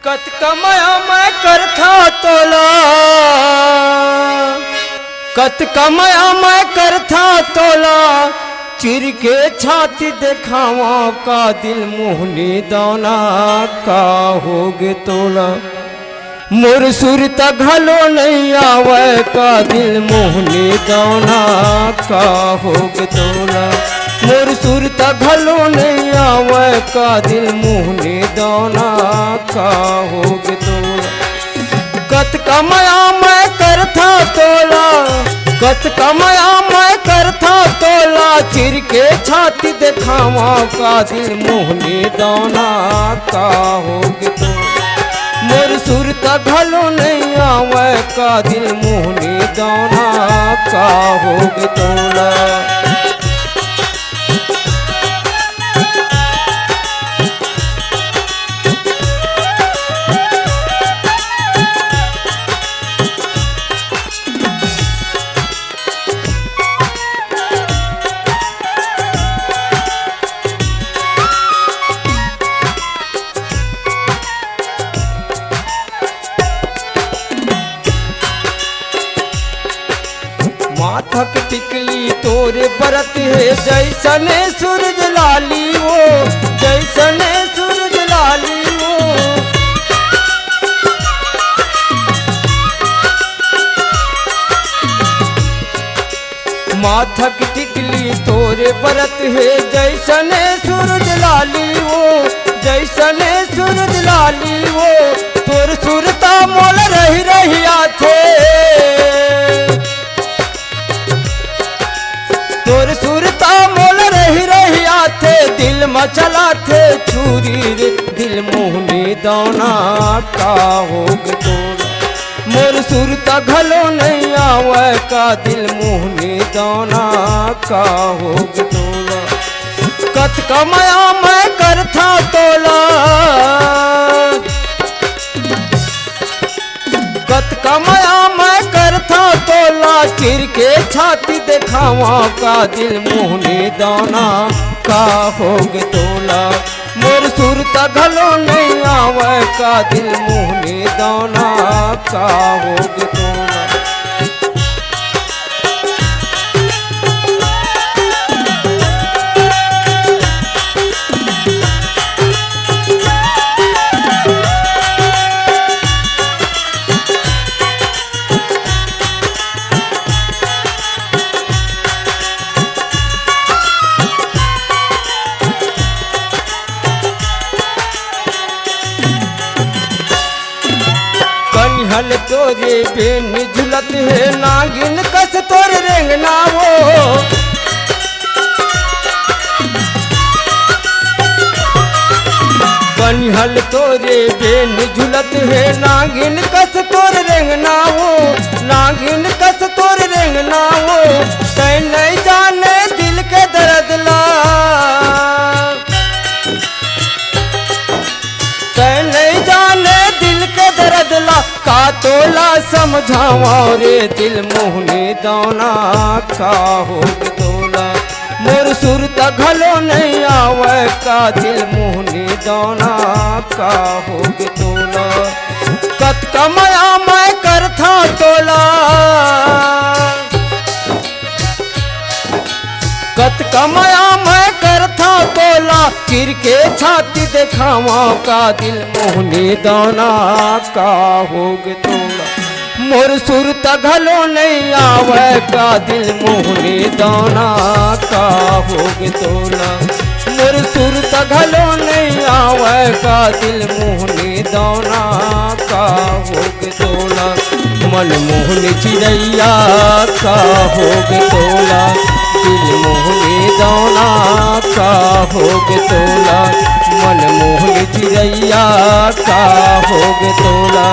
कत कमाया मैं करथा तोला, कत कमाया मैं करथा तोला, चिर के छाती दिखावा का दिल मोहनी दाना का होगे तोला। मोर सुर तघलो नहीं आवे का दिल मोहनी दाना का होगे तोला। मोर सुर तघलो नहीं आवे का दिल मोहनी दाना का होगे तोला। कत कमाया मैं करथा तोला, कत कमाया मैं करथा तोला, चिर के छाती दिखावा का दिल मोहनी दाना का होगे तोला। मोर सुर तघलो नहीं आवे का दिल मोहनी दाना का होगे तोला। माथक टिकली तोरे बरत है जैसने सूरज लाली वो, जैसने सूरज लाली वो। माथक टिकली तोरे बरत है जैसने सूरज लाली वो, जैसने सूरज लाली वो। तोर सुरता मोल रही रहिया थे, तोर सुरता मोल रही रहिया थे, दिल मचला थे छुरी रे दिल मोहनी दाना का होगे तोला। मोर सुर तघलो नहीं आवे का दिल मोहनी दाना का होगे तोला। कत कमाया मैं करथा तोला, कत कमाया मैं करथा तोला, चिर के छाती दिखावा का दिल मोहनी दाना का होगे तोला। मोर सुर तघलो नहीं आवे का दिल मोहनी दाना का होगे तोला। हल तोरे बेन झुलत है नागिन कस तोर रेंगना वो। कनिहल तोरे बेन झुलत है नागिन कस तोर रेंगना वो, नागिन कस तोर रेंगना वो। तै नहीं जाने दिल के दर्द ला, तै नहीं जाने दिल के दर्द ला, का तोला समझावा रे दिल मोहनी दाना का होगे तोला। मोर सुर तघलो नहीं आवे का दिल मोहनी दाना का होगे तोला। कत कमाया मैं करथा तोला, कत कमाया मैं करथा तोला, चिर के छाती दिखावा का दिल मोहनी दाना का होगे तोला। मोर सुर तघलो नहीं आवे का दिल मोहनी दाना का होगे तोला। मोर सुर तघलो नहीं आवे का दिल मोहनी दाना का होगे तोला। मन मोहनी चिड़ैया का होगे तोला, दिल मोहनी दाना का होगे तोला। मन मोहनी चिड़ैया का होगे तोला।